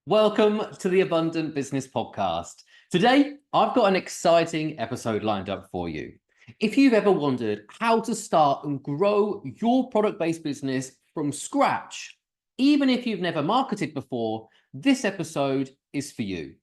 Welcome to the Abundant Business Podcast. Today, I've got an exciting episode lined up for you. If you've ever wondered how to start and grow your product-based business from scratch, even if you've never marketed before, this episode is for you.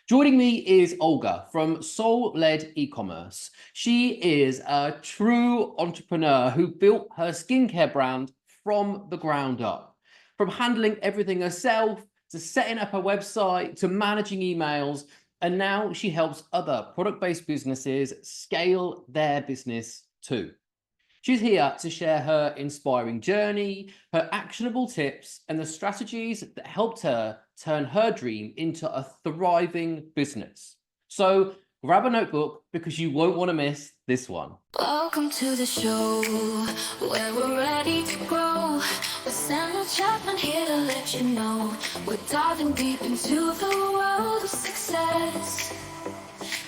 Joining me is Olga from Soul-Led E-commerce. She is a true entrepreneur who built her skincare brand from the ground up. From handling everything herself, to setting up a website, to managing emails, and now she helps other product-based businesses scale their business too. She's here to share her inspiring journey, her actionable tips, and the strategies that helped her turn her dream into a thriving business. So grab a notebook because you won't want to miss this one. Welcome to the show where we're ready to grow. With Samuel Chapman here to let you know we're diving deep into the world of success.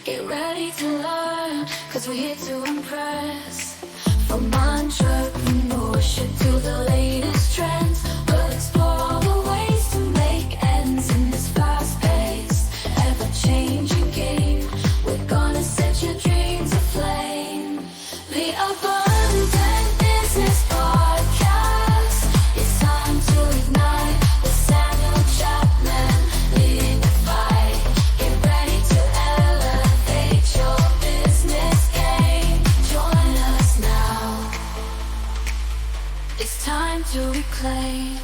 Get ready to learn, cause we're here to impress. From entrepreneurship to the latest trends, we'll explore all the ways to make ends in this fast-paced, ever-changing game. We're gonna set your dreams aflame. The Abundant Business Podcast. It's time to ignite with Samuel Chapman, leading the fight. Get ready to elevate your business game. Join us now. It's time to reclaim.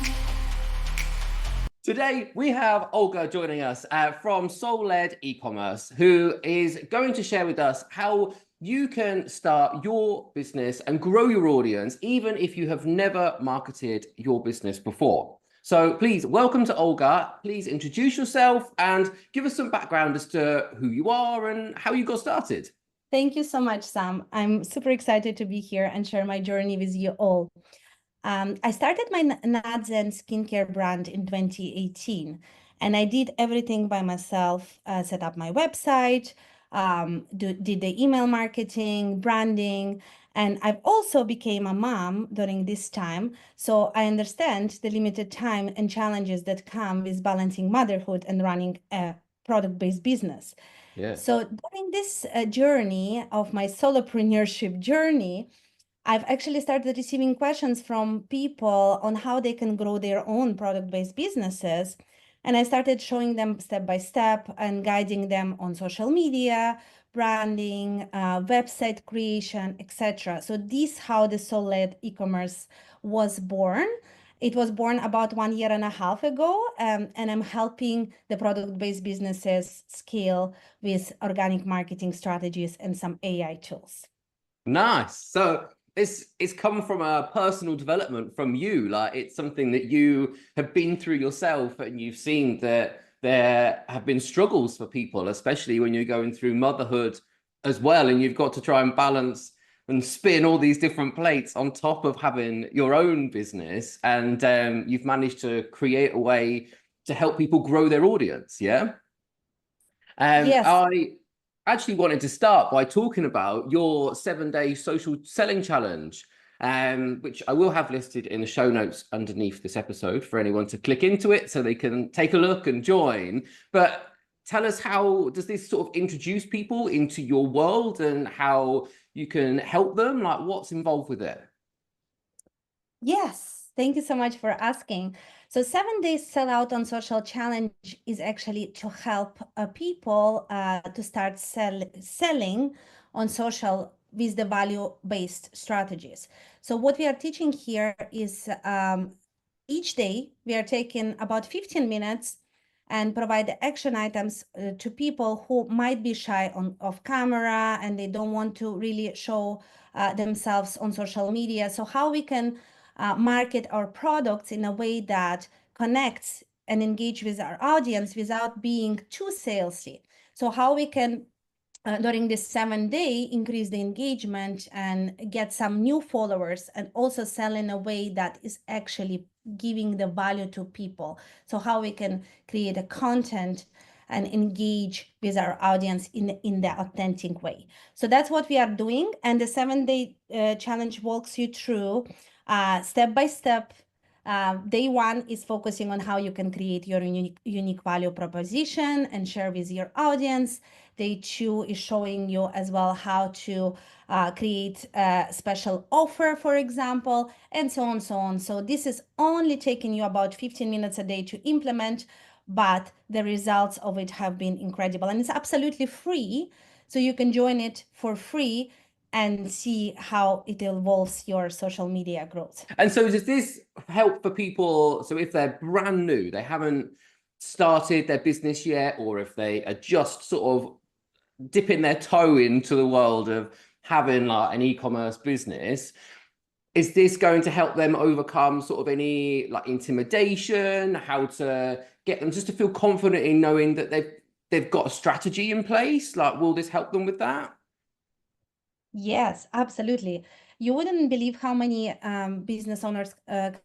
Today, we have Olga joining us from Soul-Led E-commerce, who is going to share with us how you can start your business and grow your audience, even if you have never marketed your business before. So please, welcome to Olga. Please introduce yourself and give us some background as to who you are and how you got started. Thank you so much, Sam. I'm super excited to be here and share my journey with you all. I started my nuts and skincare brand in 2018, and I did everything by myself, set up my website, did the email marketing, branding, and I've also became a mom during this time. So I understand the limited time and challenges that come with balancing motherhood and running a product-based business. Yeah. So during this journey of my solopreneurship journey, I've actually started receiving questions from people on how they can grow their own product-based businesses. And I started showing them step by step and guiding them on social media, branding, website creation, etc. So this is how the Soul-Led e-commerce was born. It was born about 1.5 years ago, and I'm helping the product-based businesses scale with organic marketing strategies and some AI tools. Nice. So it's come from a personal development from you. Like, it's something that you have been through yourself, and you've seen that there have been struggles for people, especially when you're going through motherhood as well, and you've got to try and balance and spin all these different plates on top of having your own business. And you've managed to create a way to help people grow their audience. Yeah. Yes. I actually wanted to start by talking about your 7-day social selling challenge, which I will have listed in the show notes underneath this episode for anyone to click into it so they can take a look and join. But tell us, how does this sort of introduce people into your world and how you can help them? Like, what's involved with it? Yes, thank you so much for asking. So 7 days sell out on social challenge is actually to help people to start selling on social with the value-based strategies. So what we are teaching here is each day we are taking about 15 minutes and provide the action items to people who might be shy off camera and they don't want to really show themselves on social media. So how we can market our products in a way that connects and engage with our audience without being too salesy. So how we can, during this 7-day, increase the engagement and get some new followers, and also sell in a way that is actually giving the value to people. So how we can create a content and engage with our audience in the authentic way. So that's what we are doing. And the 7-day challenge walks you through step by step Day one is focusing on how you can create your unique value proposition and share with your audience. Day two is showing you as well how to create a special offer, for example, and so on, so on. So this is only taking you about 15 minutes a day to implement, but the results of it have been incredible. And it's absolutely free. So you can join it for free and see how it evolves your social media growth. And so does this help for people? So if they're brand new, they haven't started their business yet, or if they are just sort of dipping their toe into the world of having like an e-commerce business, is this going to help them overcome sort of any like intimidation, how to get them just to feel confident in knowing that they've got a strategy in place? Like, will this help them with that? Yes, absolutely. You wouldn't believe how many business owners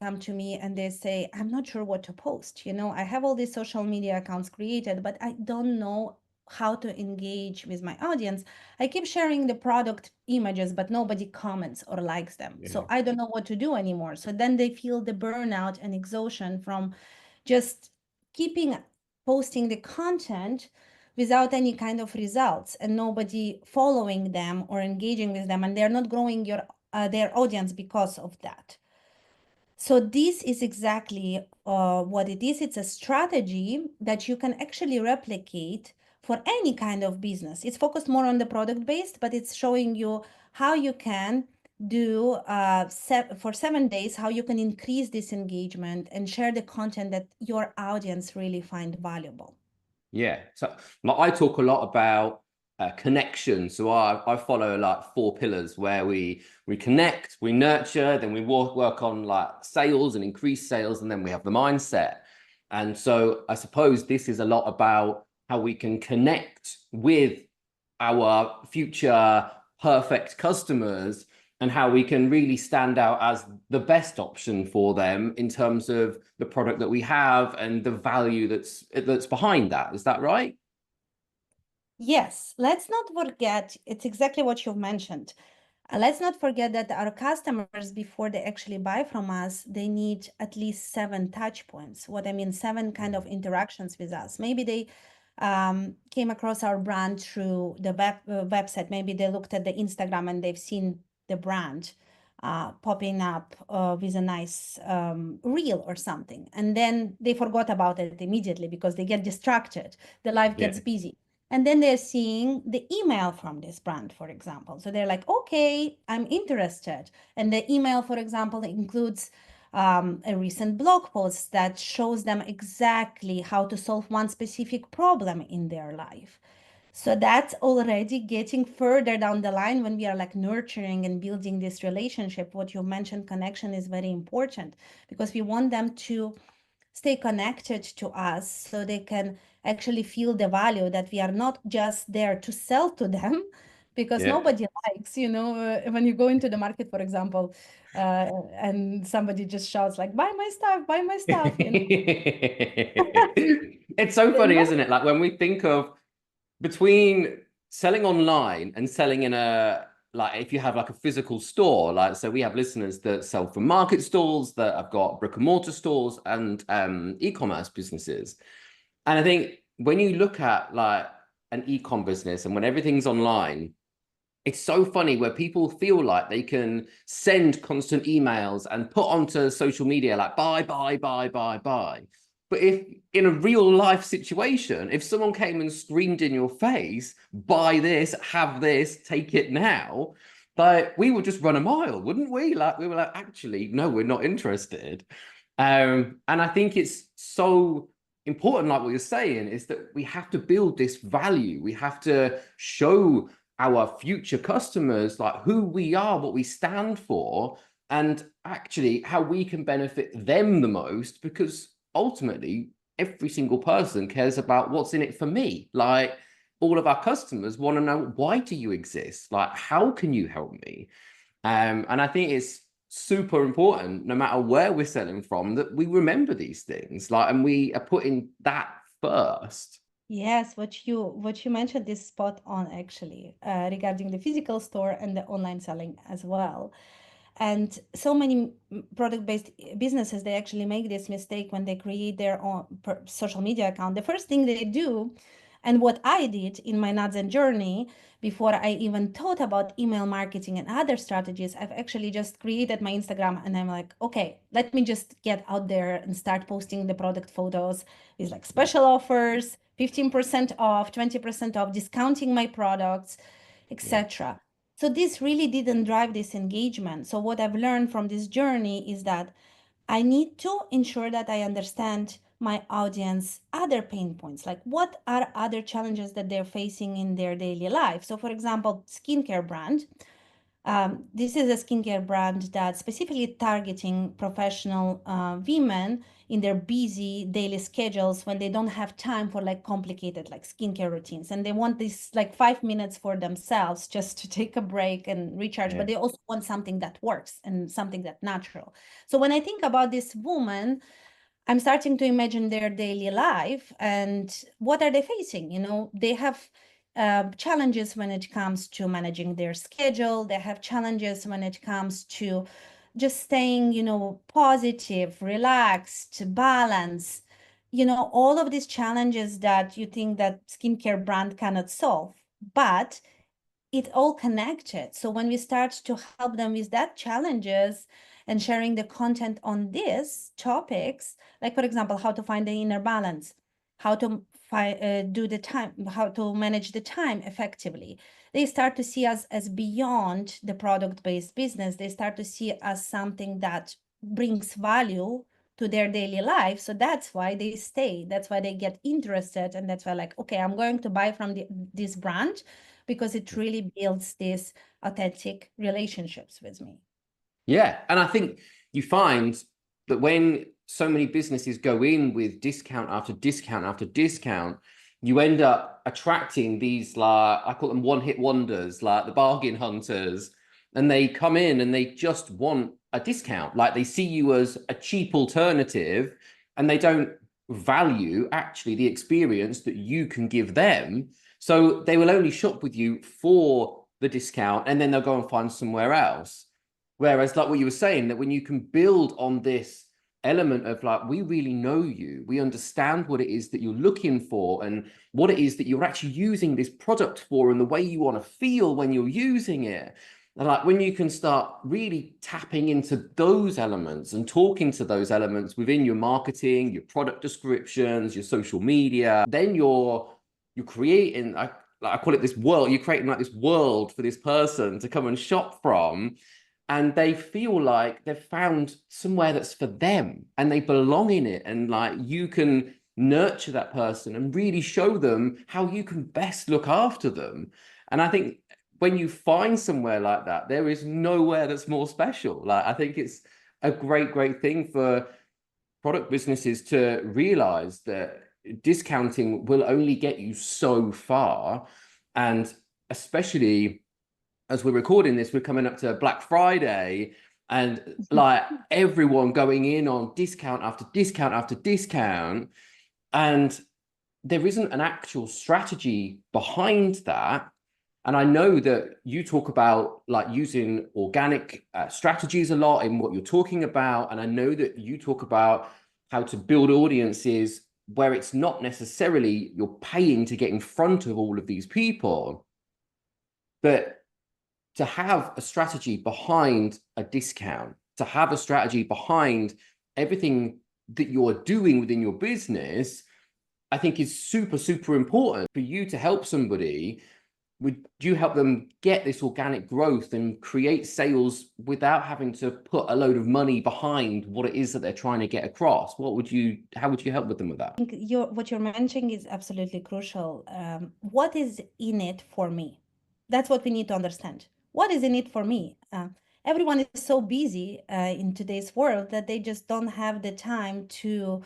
come to me and they say, I'm not sure what to post. I have all these social media accounts created, but I don't know how to engage with my audience. I keep sharing the product images, but nobody comments or likes them. So I don't know what to do anymore. So then they feel the burnout and exhaustion from just keeping posting the content without any kind of results and nobody following them or engaging with them, and they're not growing their audience because of that. So this is exactly what it is. It's a strategy that you can actually replicate for any kind of business. It's focused more on the product based, but it's showing you how you can do for 7 days, how you can increase this engagement and share the content that your audience really find valuable. Yeah. So like, I talk a lot about connection. So I follow like 4 pillars where we connect, we nurture, then we work on like sales and increase sales, and then we have the mindset. And so I suppose this is a lot about how we can connect with our future perfect customers and how we can really stand out as the best option for them in terms of the product that we have and the value that's behind that. Is that right? Yes, let's not forget, it's exactly what you've mentioned. Let's not forget that our customers, before they actually buy from us, they need at least 7 touch points. What I mean, 7 kind of interactions with us. Maybe they came across our brand through the website. Maybe they looked at the Instagram and they've seen the brand popping up with a nice reel or something. And then they forgot about it immediately because they get distracted. The life gets busy. And then they're seeing the email from this brand, for example. So they're like, okay, I'm interested. And the email, for example, includes a recent blog post that shows them exactly how to solve one specific problem in their life. So that's already getting further down the line when we are like nurturing and building this relationship. What you mentioned, connection, is very important because we want them to stay connected to us so they can actually feel the value that we are not just there to sell to them, because nobody likes, when you go into the market, for example, and somebody just shouts like, buy my stuff, buy my stuff. It's so funny, isn't it? Like when we think of between selling online and selling in a, like if you have like a physical store, like so we have listeners that sell from market stalls, that have got brick and mortar stores and e-commerce businesses. And I think when you look at like an e-com business and when everything's online, it's so funny where people feel like they can send constant emails and put onto social media like buy, buy, buy, buy, buy. But if in a real life situation, if someone came and screamed in your face, buy this, have this, take it now, like we would just run a mile, wouldn't we? Like we were like, actually, no, we're not interested. And I think it's so important, like what you're saying, is that we have to build this value. We have to show our future customers like who we are, what we stand for, and actually how we can benefit them the most, because ultimately every single person cares about what's in it for me. Like all of our customers want to know, why do you exist? Like, how can you help me? And I think it's super important, no matter where we're selling from, that we remember these things, like, and we are putting that first. Yes, what you mentioned is spot on actually, regarding the physical store and the online selling as well. And so many product-based businesses, they actually make this mistake when they create their own social media account. The first thing they do, and what I did in my Nadzen journey, before I even thought about email marketing and other strategies, I've actually just created my Instagram, and I'm like, okay, let me just get out there and start posting the product photos with like special offers, 15% off, 20% off, discounting my products, etc. So this really didn't drive this engagement. So what I've learned from this journey is that I need to ensure that I understand my audience other pain points, like what are other challenges that they're facing in their daily life. So for example, skincare brand. This is a skincare brand that's specifically targeting professional women in their busy daily schedules when they don't have time for like complicated like skincare routines, and they want this like 5 minutes for themselves just to take a break and recharge, but they also want something that works and something that's natural. So when I think about this woman, I'm starting to imagine their daily life and what are they facing? You know, they have challenges when it comes to managing their schedule. They have challenges when it comes to just staying, you know, positive, relaxed, balanced. You know, all of these challenges that you think that skincare brand cannot solve, but it all connected. So when we start to help them with that challenges and sharing the content on these topics, like for example, how to find the inner balance, how to do the time, how to manage the time effectively, they start to see us as beyond the product-based business. They start to see us something that brings value to their daily life. So that's why they stay. That's why they get interested. And that's why like, okay, I'm going to buy from this brand because it really builds these authentic relationships with me. Yeah. And I think you find that when so many businesses go in with discount after discount after discount, you end up attracting these, like, I call them one-hit wonders, like the bargain hunters, and they come in and they just want a discount. Like they see you as a cheap alternative and they don't value actually the experience that you can give them. So they will only shop with you for the discount and then they'll go and find somewhere else. Whereas like what you were saying, that when you can build on this element of like, we really know you, we understand what it is that you're looking for and what it is that you're actually using this product for and the way you want to feel when you're using it. And like when you can start really tapping into those elements and talking to those elements within your marketing, your product descriptions, your social media, then you're creating, I call it this world, you're creating like this world for this person to come and shop from. And they feel like they've found somewhere that's for them and they belong in it. And like you can nurture that person and really show them how you can best look after them. And I think when you find somewhere like that, there is nowhere that's more special. Like I think it's a great thing for product businesses to realize that discounting will only get you so far. And especially as we're recording this, we're coming up to Black Friday and like everyone going in on discount after discount after discount. And there isn't an actual strategy behind that. And I know that you talk about like using organic strategies a lot in what you're talking about. And I know that you talk about how to build audiences where it's not necessarily you're paying to get in front of all of these people, but to have a strategy behind a discount, to have a strategy behind everything that you're doing within your business, I think is super important for you to help somebody. Would you help them get this organic growth and create sales without having to put a load of money behind what it is that they're trying to get across? How would you help with them with that? I think what you're mentioning is absolutely crucial. What is in it for me? That's what we need to understand. What is in it for me? Everyone is so busy in today's world that they just don't have the time to,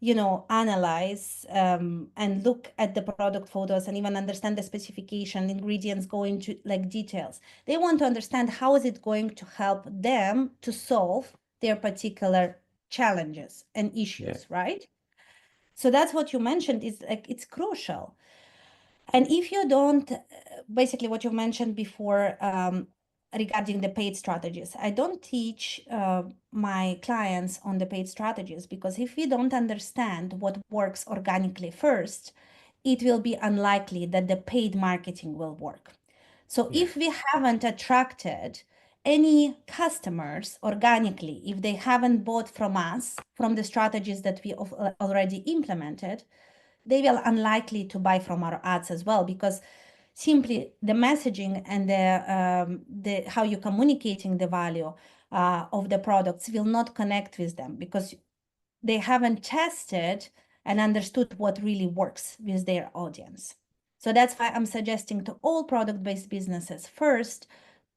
you know, analyze and look at the product photos and even understand the specification, ingredients, go into like details. They want to understand how is it going to help them to solve their particular challenges and issues, right? So that's what you mentioned is like it's crucial. And if you don't, basically what you mentioned before, regarding the paid strategies. I don't teach my clients on the paid strategies because if we don't understand what works organically first, it will be unlikely that the paid marketing will work. So if we haven't attracted any customers organically, if they haven't bought from us, from the strategies that we already implemented, they will unlikely to buy from our ads as well, because simply the messaging and the how you're communicating the value of the products will not connect with them because they haven't tested and understood what really works with their audience. So that's why I'm suggesting to all product-based businesses first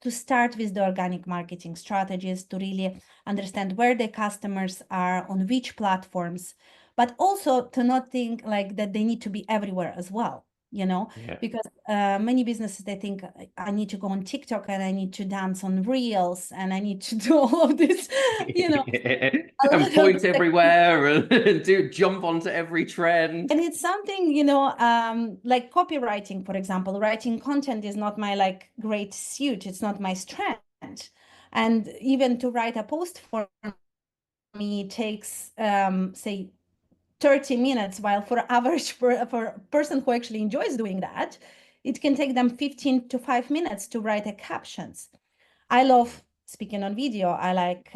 to start with the organic marketing strategies, to really understand where the customers are, on which platforms, but also to not think like that they need to be everywhere as well, because many businesses, they think I need to go on TikTok and I need to dance on Reels and I need to do all of this, and point everywhere and jump onto every trend. And it's something, like copywriting, for example. Writing content is not my great suit. It's not my strength. And even to write a post for me takes, say, 30 minutes, while for average for a person who actually enjoys doing that, it can take them 15 to 5 minutes to write a captions. I love speaking on video. I like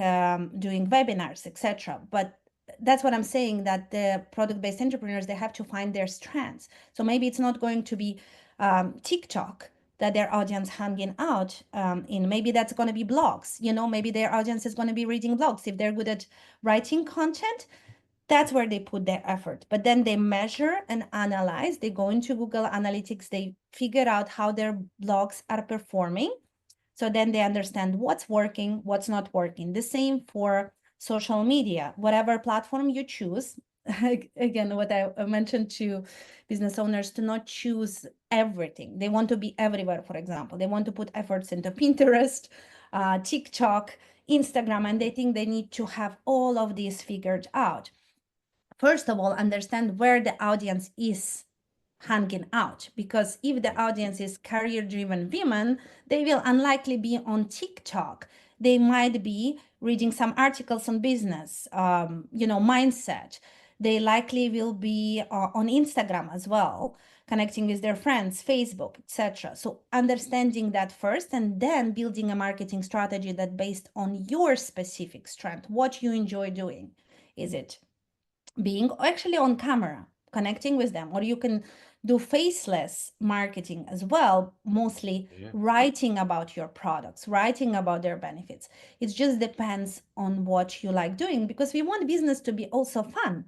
doing webinars, etc. But that's what I'm saying, that the product-based entrepreneurs, they have to find their strengths. So maybe it's not going to be TikTok that their audience hanging out in. Maybe that's going to be blogs. Maybe their audience is going to be reading blogs. If they're good at writing content, that's where they put their effort. But then they measure and analyze. They go into Google Analytics. They figure out how their blogs are performing. So then they understand what's working, what's not working. The same for social media, whatever platform you choose. Again, what I mentioned to business owners, to not choose everything. They want to be everywhere, for example. They want to put efforts into Pinterest, TikTok, Instagram, and they think they need to have all of these figured out. First of all, understand where the audience is hanging out, because if the audience is career-driven women, they will unlikely be on TikTok. They might be reading some articles on business, mindset. They likely will be on Instagram as well, connecting with their friends, Facebook, etc. So understanding that first, and then building a marketing strategy that based on your specific strength, what you enjoy doing. Is it being actually on camera, connecting with them, or you can do faceless marketing as well, mostly writing about your products, writing about their benefits. It just depends on what you like doing, because we want business to be also fun.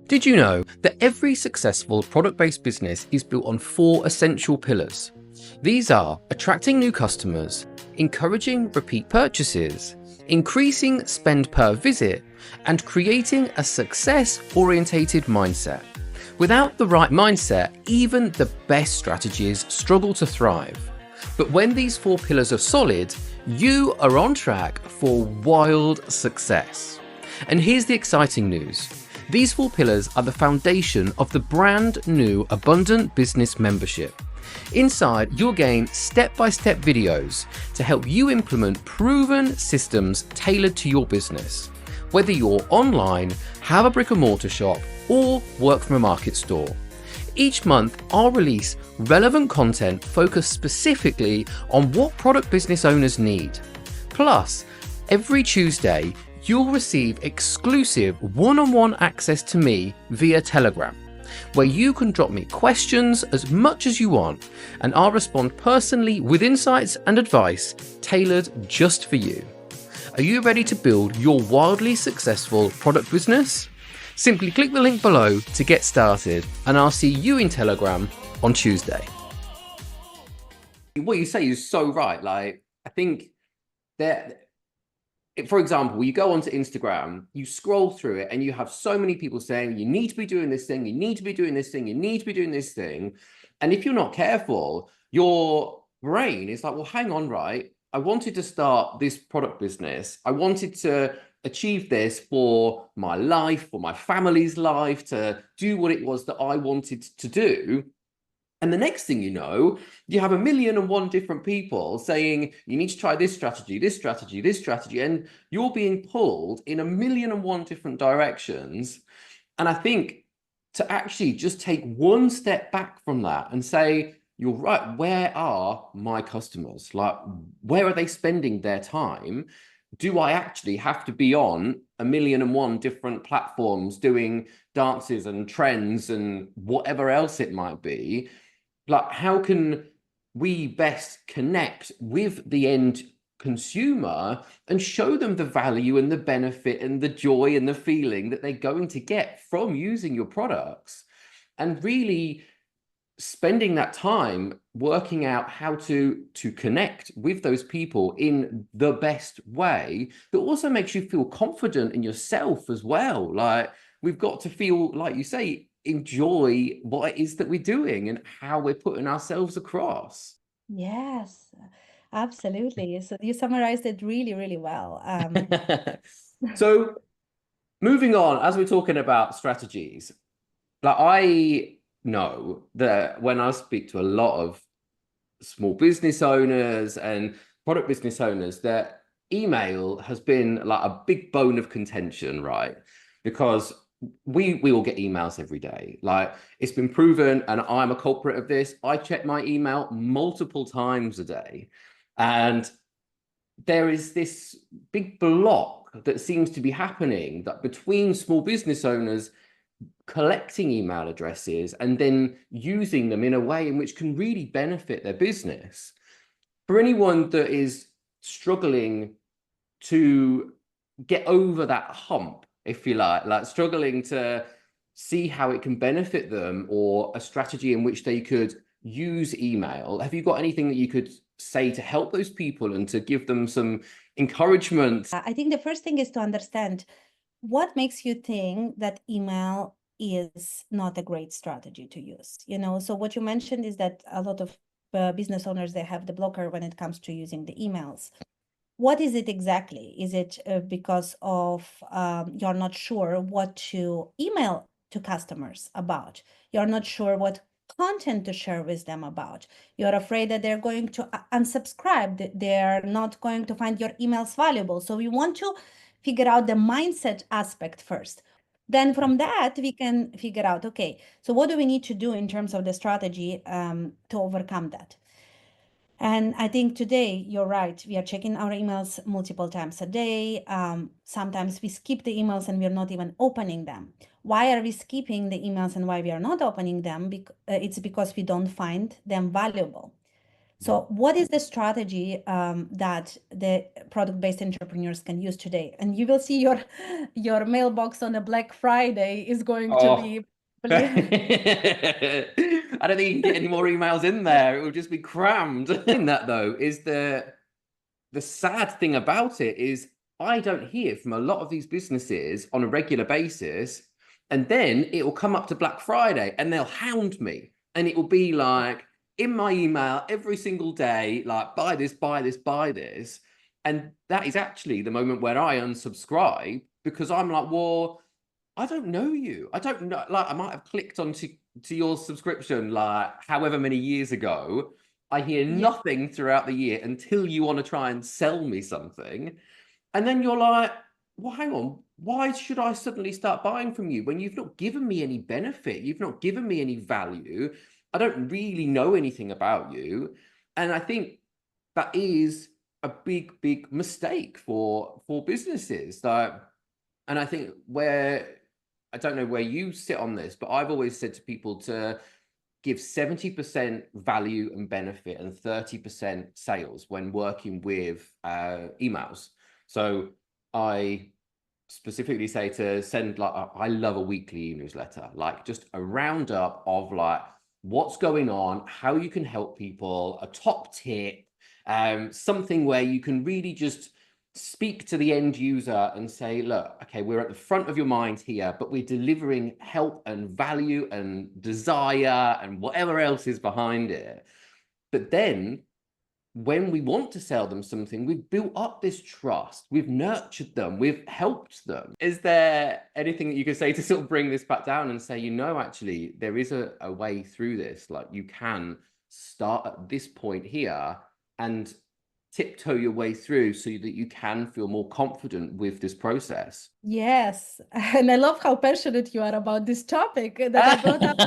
Did you know that every successful product-based business is built on 4 essential pillars? These are attracting new customers, encouraging repeat purchases, increasing spend per visit, and creating a success-orientated mindset. Without the right mindset, even the best strategies struggle to thrive. But when these 4 pillars are solid, you are on track for wild success. And here's the exciting news. These 4 pillars are the foundation of the brand new Abundant Business Membership. Inside, you'll gain step-by-step videos to help you implement proven systems tailored to your business. Whether you're online, have a brick and mortar shop, or work from a market store. Each month, I'll release relevant content focused specifically on what product business owners need. Plus, every Tuesday, you'll receive exclusive one-on-one access to me via Telegram, where you can drop me questions as much as you want, and I'll respond personally with insights and advice tailored just for you. Are you ready to build your wildly successful product business? Simply click the link below to get started, and I'll see you in Telegram on Tuesday. What you say is so right. Like, I think that, for example, you go onto Instagram, you scroll through it, and you have so many people saying, you need to be doing this thing, you need to be doing this thing, you need to be doing this thing. And if you're not careful, your brain is like, well, hang on, right? I wanted to start this product business. I wanted to achieve this for my life, for my family's life, to do what it was that I wanted to do. And the next thing you know, you have 1,000,001 different people saying, you need to try this strategy, this strategy, this strategy. And you're being pulled in 1,000,001 different directions. And I think to actually just take one step back from that and say, you're right, where are my customers? Like, where are they spending their time? Do I actually have to be on 1,000,001 different platforms doing dances and trends and whatever else it might be? Like, how can we best connect with the end consumer and show them the value and the benefit and the joy and the feeling that they're going to get from using your products, and really spending that time working out how to connect with those people in the best way that also makes you feel confident in yourself as well. Like, we've got to feel, like you say, enjoy what it is that we're doing and how we're putting ourselves across. Yes, absolutely. So you summarized it really, really well. So moving on, as we're talking about strategies, like, I know that when I speak to a lot of small business owners and product business owners, that email has been like a big bone of contention, right? Because we all get emails every day. Like, it's been proven, and I'm a culprit of this. I check my email multiple times a day, and there is this big block that seems to be happening, that between small business owners collecting email addresses and then using them in a way in which can really benefit their business. For anyone that is struggling to get over that hump, if you like struggling to see how it can benefit them, or a strategy in which they could use email, have you got anything that you could say to help those people and to give them some encouragement? I think the first thing is to understand what makes you think that email is not a great strategy to use. So what you mentioned is that a lot of business owners, they have the blocker when it comes to using the emails. What is it exactly? Is it because of you're not sure what to email to customers about? You're not sure what content to share with them about. You're afraid that they're going to unsubscribe, that they're not going to find your emails valuable. So we want to figure out the mindset aspect first. Then from that, we can figure out, okay, so what do we need to do in terms of the strategy to overcome that? And I think today, you're right, we are checking our emails multiple times a day. Sometimes we skip the emails and we're not even opening them. Why are we skipping the emails and why we are not opening them? It's because we don't find them valuable. So what is the strategy that the product-based entrepreneurs can use today? And you will see your mailbox on a Black Friday is going to Oh, be I don't think you can get any more emails in there. It will just be crammed. In that, though, is the sad thing about it is, I don't hear from a lot of these businesses on a regular basis, and then it will come up to Black Friday and they'll hound me, and it will be like in my email every single day, like, buy this, buy this, buy this. And that is actually the moment where I unsubscribe, because I'm like, well, I don't know you. I don't know. Like, I might have clicked onto your subscription like however many years ago. I hear yeah. nothing throughout the year until you want to try and sell me something. And then you're like, well, hang on. Why should I suddenly start buying from you when you've not given me any benefit? You've not given me any value. I don't really know anything about you. And I think that is a big, big mistake for businesses. And I think where, I don't know where you sit on this, but I've always said to people to give 70% value and benefit and 30% sales when working with emails. So I specifically say to send, like, I love a weekly newsletter, like just a roundup of like what's going on, how you can help people, a top tip, something where you can really just speak to the end user and say, look, okay, we're at the front of your mind here, but we're delivering help and value and desire and whatever else is behind it. But then when we want to sell them something, we've built up this trust, we've nurtured them, we've helped them. Is there anything that you can say to sort of bring this back down and say, actually, there is a way through this? Like, you can start at this point here and tiptoe your way through so that you can feel more confident with this process. Yes, and I love how passionate you are about this topic that I brought up.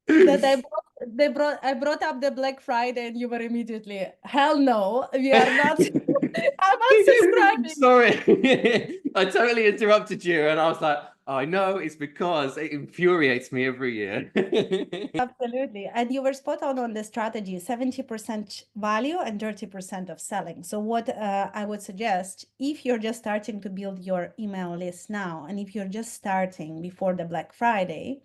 I brought up the Black Friday, and you were immediately, hell no, we are not. I'm unsubscribing. Sorry, I totally interrupted you, and I was like, I know it's because it infuriates me every year. Absolutely. And you were spot on the strategy, 70% value and 30% of selling. So what I would suggest, if you're just starting to build your email list now, and if you're just starting before the Black Friday,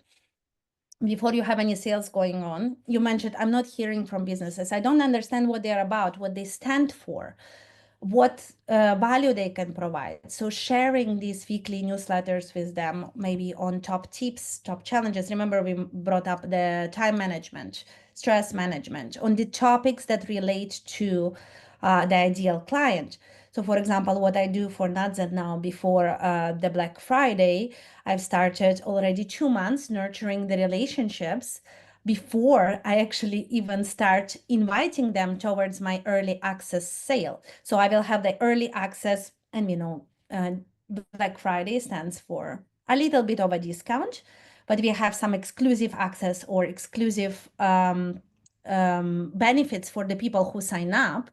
before you have any sales going on, you mentioned, I'm not hearing from businesses. I don't understand what they're about, what they stand for, what value they can provide. So sharing these weekly newsletters with them, maybe on top tips, top challenges. Remember, we brought up the time management, stress management, on the topics that relate to the ideal client. So for example, what I do for Nadzet now before the Black Friday, I've started already 2 months nurturing the relationships before I actually even start inviting them towards my early access sale. So I will have the early access, and Black Friday stands for a little bit of a discount, but we have some exclusive access or exclusive benefits for the people who sign up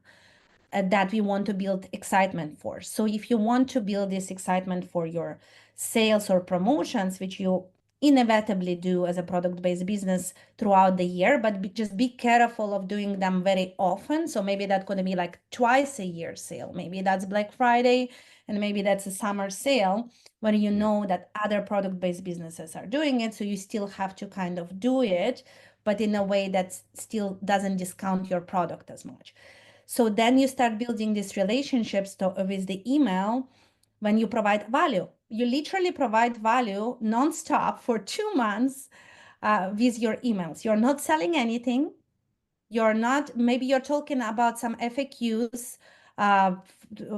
that we want to build excitement for. So if you want to build this excitement for your sales or promotions, which you inevitably do as a product-based business throughout the year, but just be careful of doing them very often. So maybe that's going to be like twice a year sale. Maybe that's Black Friday, and maybe that's a summer sale when you know that other product-based businesses are doing it. So you still have to kind of do it, but in a way that still doesn't discount your product as much. So then you start building these relationships with the email when you provide value. You literally provide value nonstop for 2 months with your emails. You're not selling anything. Maybe you're talking about some FAQs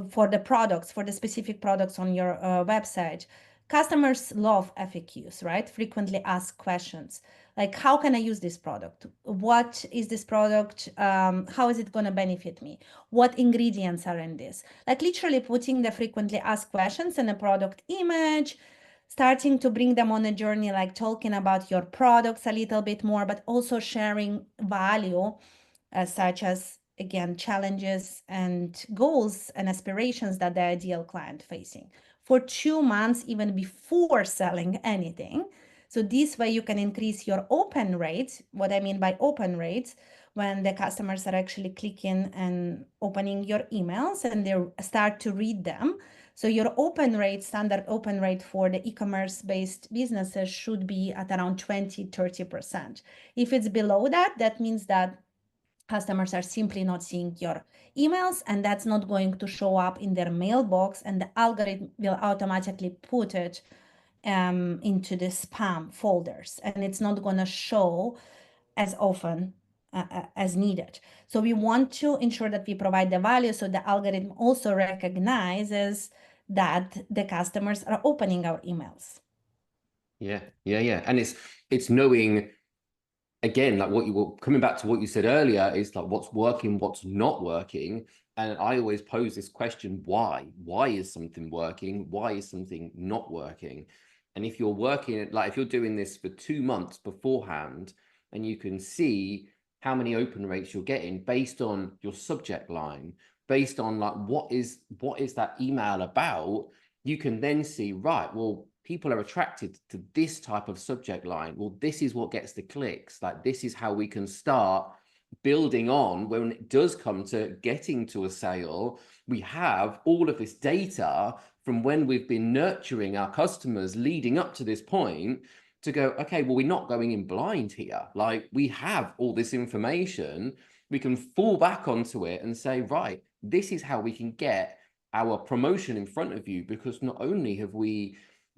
for the products, for the specific products on your website. Customers love FAQs, right? Frequently asked questions. Like, how can I use this product? What is this product? How is it going to benefit me? What ingredients are in this? Like literally putting the frequently asked questions in a product image, starting to bring them on a journey, like talking about your products a little bit more, but also sharing value such as, again, challenges and goals and aspirations that the ideal client facing for 2 months, even before selling anything. So this way you can increase your open rate. What I mean by open rates, when the customers are actually clicking and opening your emails and they start to read them. So your open rate, standard open rate for the e-commerce based businesses should be at around 20-30%. If it's below that, that means that customers are simply not seeing your emails, and that's not going to show up in their mailbox, and the algorithm will automatically put it into the spam folders, and it's not going to show as often as needed. So we want to ensure that we provide the value so the algorithm also recognizes that the customers are opening our emails. Yeah. And it's knowing, again, like what you were coming back to what you said earlier, is like what's working, what's not working. And I always pose this question, why? Why is something working? Why is something not working? And if you're working, like if you're doing this for 2 months beforehand, and you can see how many open rates you're getting based on your subject line, based on like what is that email about, you can then see, right, well, people are attracted to this type of subject line. Well, this is what gets the clicks. Like, this is how we can start building on when it does come to getting to a sale. We have all of this data from when we've been nurturing our customers leading up to this point to go, okay, well, we're not going in blind here. Like, we have all this information. We can fall back onto it and say, right, this is how we can get our promotion in front of you, because not only have we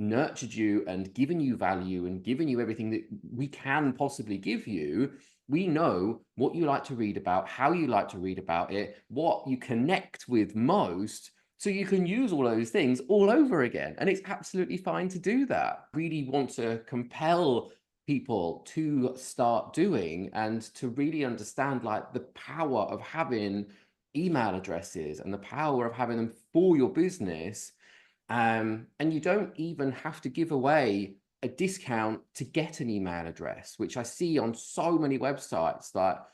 nurtured you and given you value and given you everything that we can possibly give you, we know what you like to read about, how you like to read about it, what you connect with most, so you can use all those things all over again. And it's absolutely fine to do that. Really want to compel people to start doing and to really understand like the power of having email addresses and the power of having them for your business. And you don't even have to give away a discount to get an email address, which I see on so many websites. That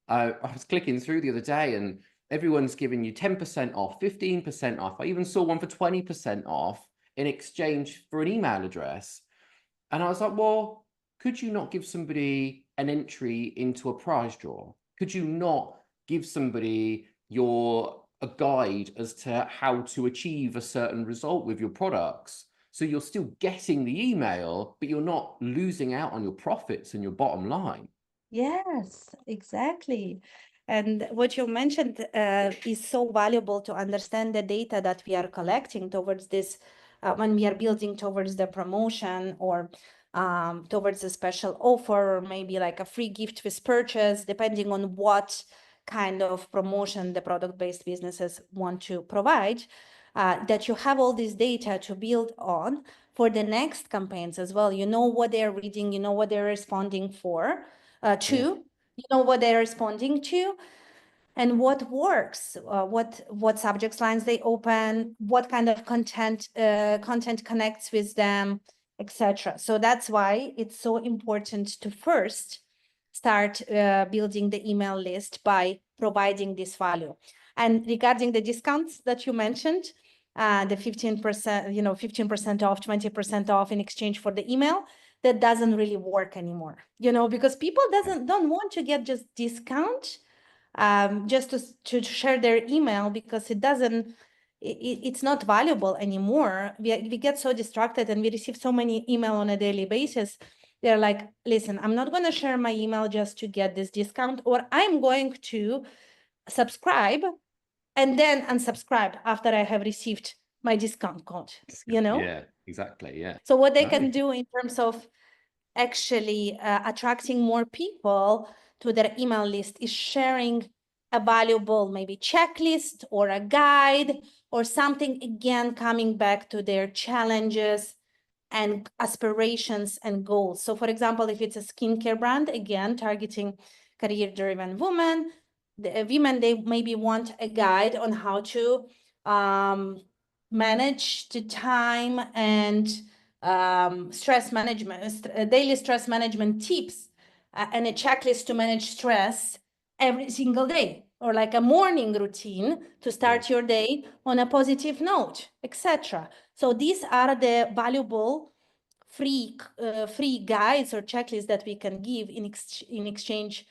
I was clicking through the other day and everyone's giving you 10% off, 15% off. I even saw one for 20% off in exchange for an email address. And I was like, well, could you not give somebody an entry into a prize draw? Could you not give somebody a guide as to how to achieve a certain result with your products? So you're still getting the email, but you're not losing out on your profits and your bottom line. Yes, exactly. And what you mentioned is so valuable to understand the data that we are collecting towards this when we are building towards the promotion or towards a special offer, or maybe like a free gift with purchase, depending on what kind of promotion the product-based businesses want to provide, that you have all this data to build on for the next campaigns as well. You know what they're reading, you know what they're responding to, you know what they're responding to, and what works, what subject lines they open, what kind of content connects with them, etc. So that's why it's so important to first start building the email list by providing this value. And regarding the discounts that you mentioned, the 15%, 15% off, 20% off in exchange for the email, that doesn't really work anymore, because people don't want to get just discount just to share their email, because it's not valuable anymore. We get so distracted and we receive so many email on a daily basis. They're like, listen, I'm not going to share my email just to get this discount, or I'm going to subscribe and then unsubscribe after I have received my discount code, Yeah, exactly. Yeah. So what they can do in terms of actually attracting more people to their email list is sharing a valuable maybe checklist or a guide or something, again, coming back to their challenges and aspirations and goals. So for example, if it's a skincare brand, again, targeting career-driven women, the women, they maybe want a guide on how to manage the time and stress management, daily stress management tips, and a checklist to manage stress every single day, or like a morning routine to start your day on a positive note, etc. So these are the valuable free guides or checklists that we can give in exchange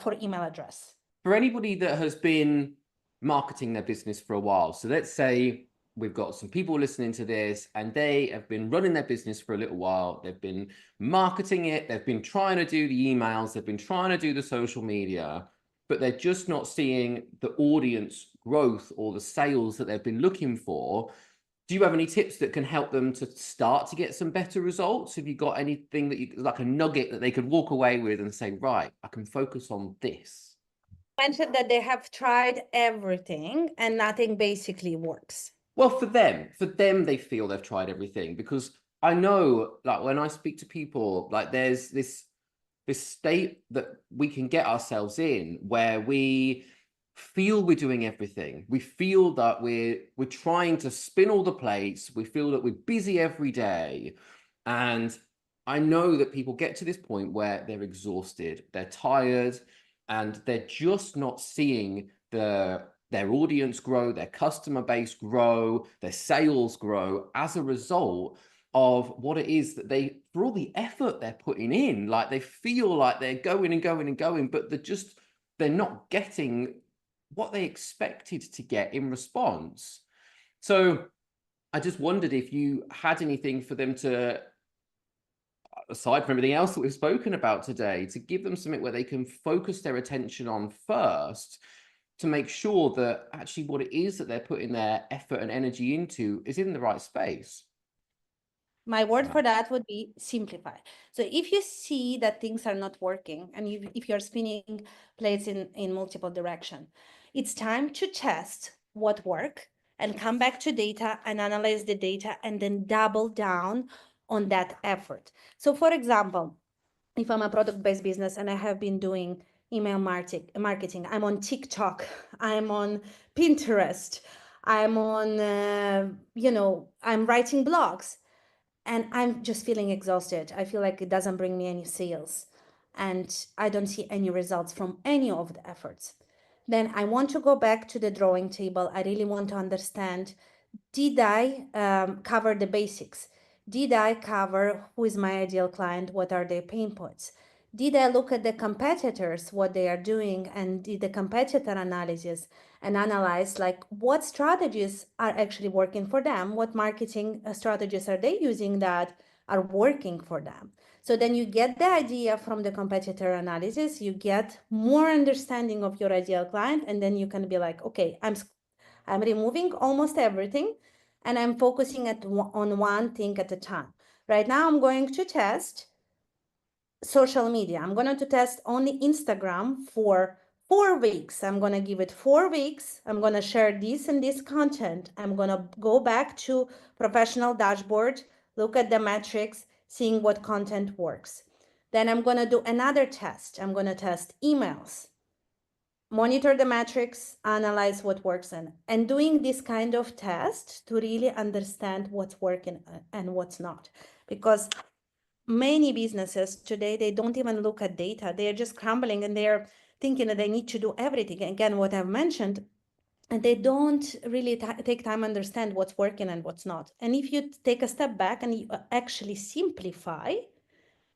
for email address. For anybody that has been marketing their business for a while, so let's say we've got some people listening to this and they have been running their business for a little while. They've been marketing it. They've been trying to do the emails. They've been trying to do the social media, but they're just not seeing the audience growth or the sales that they've been looking for. Do you have any tips that can help them to start to get some better results? Have you got anything that like a nugget that they could walk away with and say, right, I can focus on this? Mentioned that they have tried everything and nothing basically works. Well, for them, they feel they've tried everything, because I know, like, when I speak to people, like, there's this state that we can get ourselves in where we feel we're doing everything. We feel that we're trying to spin all the plates. We feel that we're busy every day. And I know that people get to this point where they're exhausted, they're tired, and they're just not seeing their audience grow, their customer base grow, their sales grow as a result of what it is that for all the effort they're putting in. Like, they feel like they're going and going and going, but they're not getting what they expected to get in response. So I just wondered if you had anything for them to, aside from everything else that we've spoken about today, to give them something where they can focus their attention on first, to make sure that actually what it is that they're putting their effort and energy into is in the right space. My word Wow. for that would be simplify. So if you see that things are not working and if you're spinning plates in multiple direction, it's time to test what work and come back to data and analyze the data and then double down on that effort. So for example, if I'm a product-based business and I have been doing email marketing, I'm on TikTok, I'm on Pinterest, I'm on, I'm writing blogs, and I'm just feeling exhausted. I feel like it doesn't bring me any sales and I don't see any results from any of the efforts. Then I want to go back to the drawing table. I really want to understand, did I cover the basics? Did I cover who is my ideal client? What are their pain points? Did I look at the competitors, what they are doing, and did the competitor analysis and analyze like what strategies are actually working for them? What marketing strategies are they using that are working for them? So then you get the idea from the competitor analysis, you get more understanding of your ideal client, and then you can be like, okay, I'm removing almost everything and I'm focusing on one thing at a time. Right now, I'm going to test social media. I'm going to test only Instagram for 4 weeks. I'm going to give it 4 weeks. I'm going to share this and this content. I'm going to go back to professional dashboard, look at the metrics, seeing what content works. Then I'm going to do another test. I'm going to test emails, monitor the metrics, analyze what works, and doing this kind of test to really understand what's working and what's not. Because many businesses today, they don't even look at data. They are just crumbling and they're thinking that they need to do everything. Again, what I've mentioned, and they don't really take time to understand what's working and what's not. And if you take a step back and you actually simplify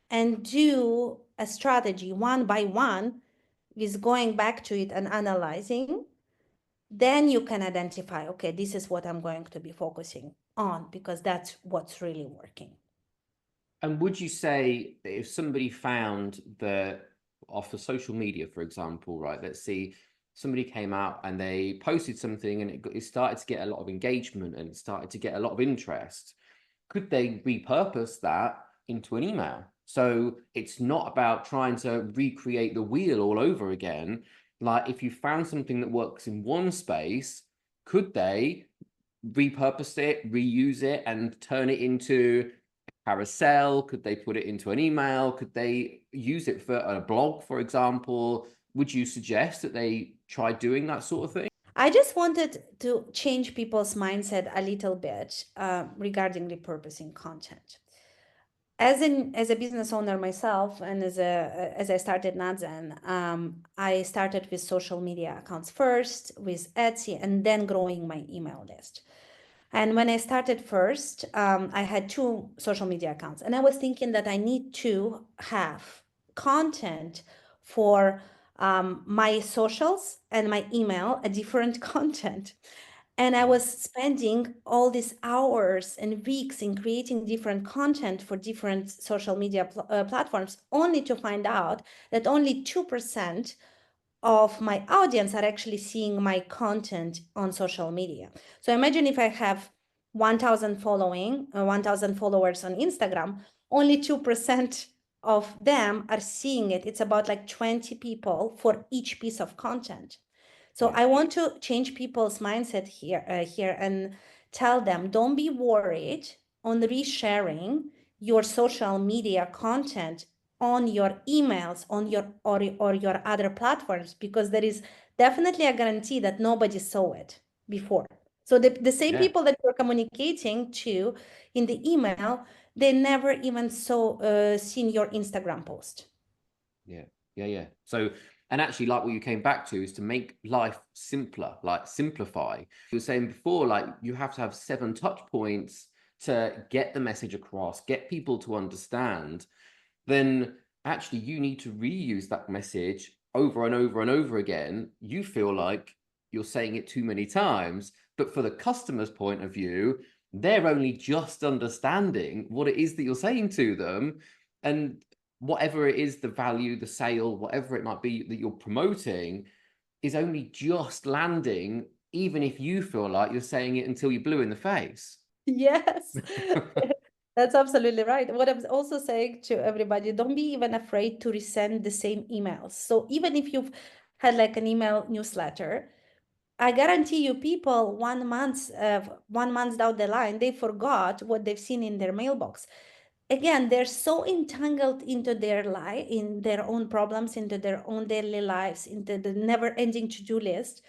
and do a strategy one by one, is going back to it and analyzing, then you can identify, okay, this is what I'm going to be focusing on because that's what's really working. And would you say that if somebody found that off of social media, for example, right, let's see, somebody came out and they posted something and it started to get a lot of engagement and it started to get a lot of interest, could they repurpose that into an email? So it's not about trying to recreate the wheel all over again. Like if you found something that works in one space, could they repurpose it, reuse it, and turn it into a carousel? Could they put it into an email? Could they use it for a blog, for example? Would you suggest that they try doing that sort of thing? I just wanted to change people's mindset a little bit regarding repurposing content. As a business owner myself, and as I started Nadzen, I started with social media accounts first, with Etsy, and then growing my email list. And when I started first, I had 2 social media accounts, and I was thinking that I need to have content for my socials and my email, a different content. And I was spending all these hours and weeks in creating different content for different social media platforms, only to find out that only 2% of my audience are actually seeing my content on social media. So imagine if I have 1,000 1,000 followers on Instagram, only 2% of them are seeing it. It's about like 20 people for each piece of content. So Yeah. I want to change people's mindset here and tell them, don't be worried on resharing your social media content on your emails, on your or your other platforms, because there is definitely a guarantee that nobody saw it before. So the same Yeah. people that you're communicating to in the email, they never even seen your Instagram post. Yeah, yeah. So, and actually, like what you came back to is to make life simpler, like simplify. You were saying before, like you have to have 7 touch points to get the message across, get people to understand. Then actually, you need to reuse that message over and over and over again. You feel like you're saying it too many times, but for the customer's point of view, they're only just understanding what it is that you're saying to them. And whatever it is, the value, the sale, whatever it might be that you're promoting is only just landing, even if you feel like you're saying it until you're blue in the face. Yes. That's absolutely right. What I'm also saying to everybody, don't be even afraid to resend the same emails. So even if you've had like an email newsletter, I guarantee you people 1 month down the line, they forgot what they've seen in their mailbox. Again, they're so entangled into their life, in their own problems, into their own daily lives, into the never-ending to-do list.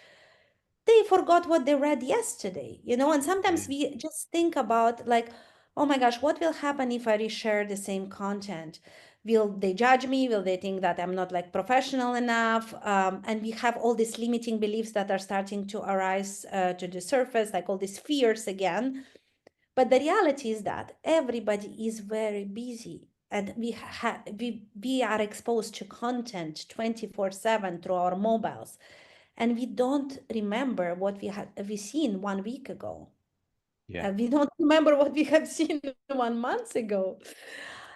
They forgot what they read yesterday, and sometimes we just think about like, oh my gosh, what will happen if I reshare the same content? Will they judge me? Will they think that I'm not like professional enough? And we have all these limiting beliefs that are starting to arise to the surface, like all these fears again. But the reality is that everybody is very busy, and we are exposed to content 24/7 through our mobiles, and we don't remember what we seen 1 week ago. Yeah. We don't remember what we have seen 1 month ago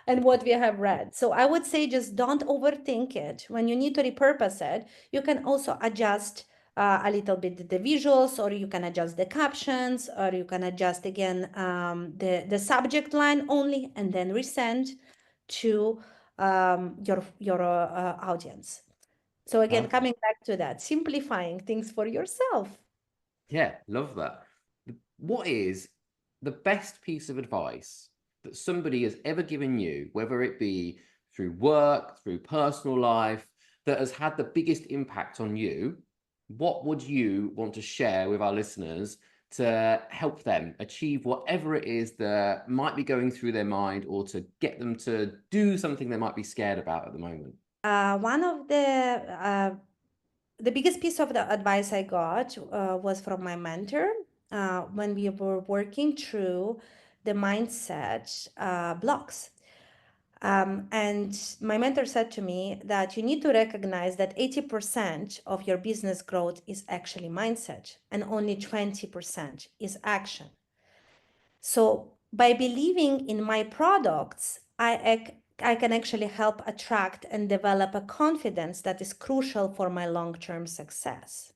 and what we have read. So I would say just don't overthink it. When you need to repurpose it, you can also adjust a little bit the visuals, or you can adjust the captions, or you can adjust again the subject line only, and then resend to your audience. So again, Perfect. coming back to that, simplifying things for yourself. Yeah, love that. What is the best piece of advice that somebody has ever given you, whether it be through work, through personal life, that has had the biggest impact on you? What would you want to share with our listeners to help them achieve whatever it is that might be going through their mind, or to get them to do something they might be scared about at the moment? One of the biggest piece of the advice I got was from my mentor when we were working through the mindset blocks. And my mentor said to me that you need to recognize that 80% of your business growth is actually mindset, and only 20% is action. So by believing in my products, I can actually help attract and develop a confidence that is crucial for my long-term success.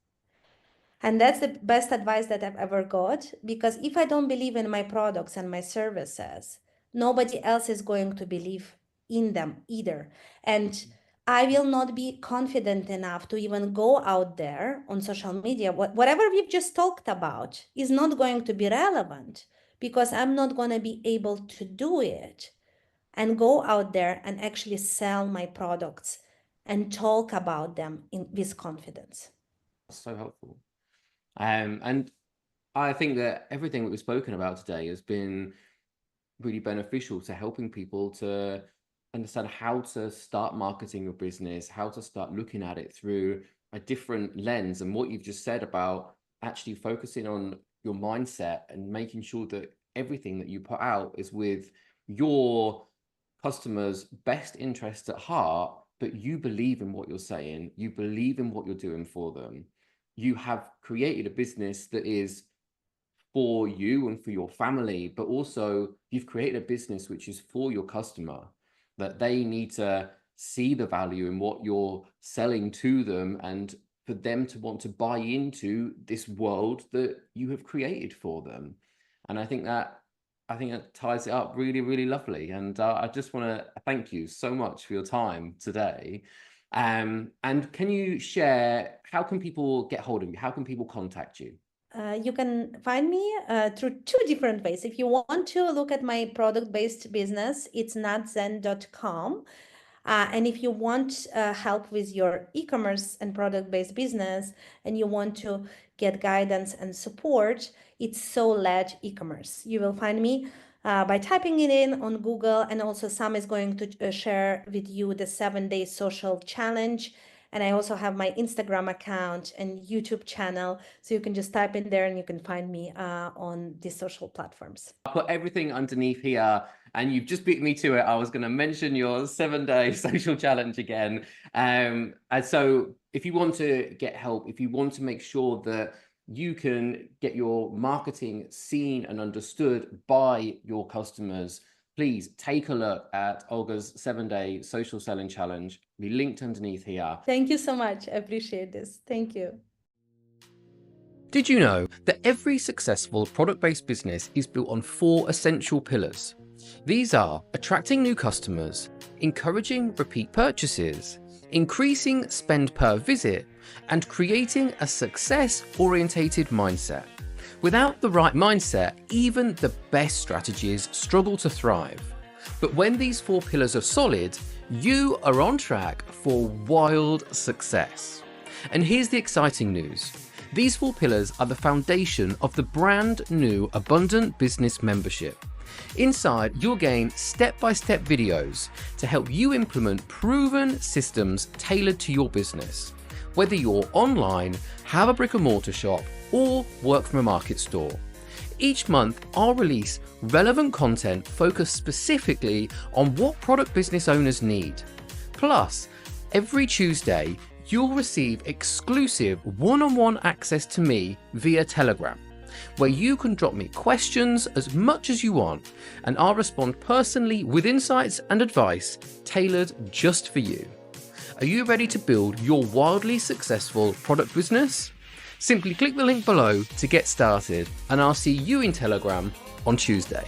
And that's the best advice that I've ever got, because if I don't believe in my products and my services, nobody else is going to believe in them either. And I will not be confident enough to even go out there on social media. Whatever we've just talked about is not going to be relevant, because I'm not going to be able to do it and go out there and actually sell my products and talk about them with confidence. So helpful. And I think that everything that we've spoken about today has been really beneficial to helping people to understand how to start marketing your business, how to start looking at it through a different lens. And what you've just said about actually focusing on your mindset and making sure that everything that you put out is with your customers' best interests at heart, but you believe in what you're saying, you believe in what you're doing for them. You have created a business that is for you and for your family, but also you've created a business which is for your customer, that they need to see the value in what you're selling to them, and for them to want to buy into this world that you have created for them. And I think that ties it up really, really lovely. And I just want to thank you so much for your time today. And can you share, how can people get hold of you? How can people contact you? You can find me through two different ways. If you want to look at my product-based business, it's natzen.com. And if you want help with your e-commerce and product-based business, and you want to get guidance and support, it's So-Led e-commerce. You will find me by typing it in on Google, and also Sam is going to share with you the 7-day social challenge. And I also have my Instagram account and YouTube channel. So you can just type in there and you can find me on these social platforms. I'll put everything underneath here, and you've just beat me to it. I was going to mention your 7-day social challenge again. And so if you want to get help, if you want to make sure that you can get your marketing seen and understood by your customers, please take a look at Olga's 7-day social selling challenge. Be linked underneath here. Thank you so much. I appreciate this. Thank you. Did you know that every successful product-based business is built on 4 essential pillars? These are attracting new customers, encouraging repeat purchases, increasing spend per visit, and creating a success-orientated mindset. Without the right mindset, even the best strategies struggle to thrive. But when these 4 pillars are solid, you are on track for wild success. And here's the exciting news. These 4 pillars are the foundation of the brand new Abundant Business Membership. Inside, you'll gain step-by-step videos to help you implement proven systems tailored to your business. Whether you're online, have a brick-and-mortar shop, or work from a market store. Each month, I'll release relevant content focused specifically on what product business owners need. Plus, every Tuesday, you'll receive exclusive one-on-one access to me via Telegram, where you can drop me questions as much as you want, and I'll respond personally with insights and advice tailored just for you. Are you ready to build your wildly successful product business? Simply click the link below to get started, and I'll see you in Telegram on Tuesday.